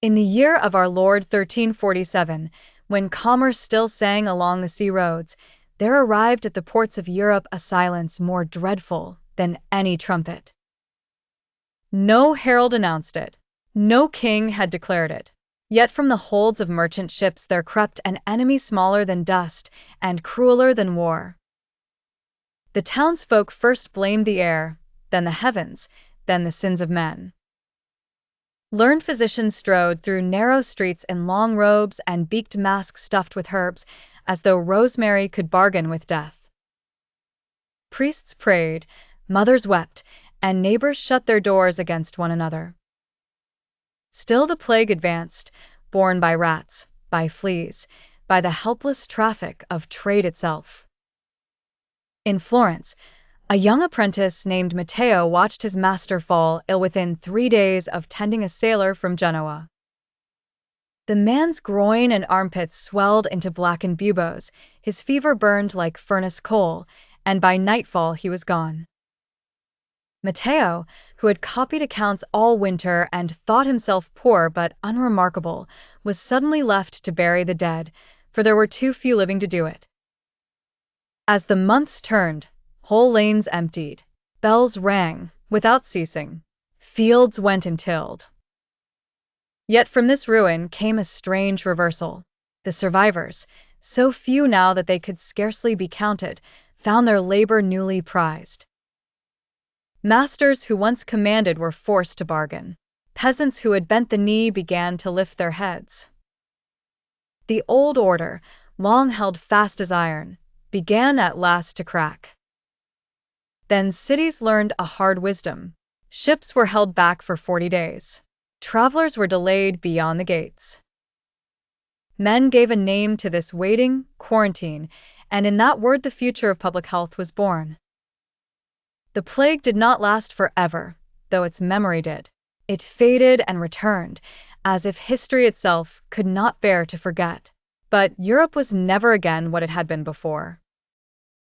In the year of our Lord 1347, when commerce still sang along the sea roads, there arrived at the ports of Europe a silence more dreadful than any trumpet. No herald announced it. No king had declared it. Yet from the holds of merchant ships there crept an enemy smaller than dust and crueler than war. The townsfolk first blamed the air, then the heavens, then the sins of men. Learned physicians strode through narrow streets in long robes and beaked masks stuffed with herbs, as though rosemary could bargain with death. Priests prayed, mothers wept, and neighbors shut their doors against one another. Still the plague advanced, borne by rats, by fleas, by the helpless traffic of trade itself. In Florence, a young apprentice named Matteo watched his master fall ill within 3 days of tending a sailor from Genoa. The man's groin and armpits swelled into blackened buboes, his fever burned like furnace coal, and by nightfall he was gone. Matteo, who had copied accounts all winter and thought himself poor but unremarkable, was suddenly left to bury the dead, for there were too few living to do it. As the months turned, whole lanes emptied, bells rang without ceasing, fields went untilled. Yet from this ruin came a strange reversal. The survivors, so few now that they could scarcely be counted, found their labor newly prized. Masters who once commanded were forced to bargain. Peasants who had bent the knee began to lift their heads. The old order, long held fast as iron, began at last to crack. Then cities learned a hard wisdom. Ships were held back for 40 days. Travelers were delayed beyond the gates. Men gave a name to this waiting, quarantine, and in that word the future of public health was born. The plague did not last forever, though its memory did. It faded and returned, as if history itself could not bear to forget. But Europe was never again what it had been before.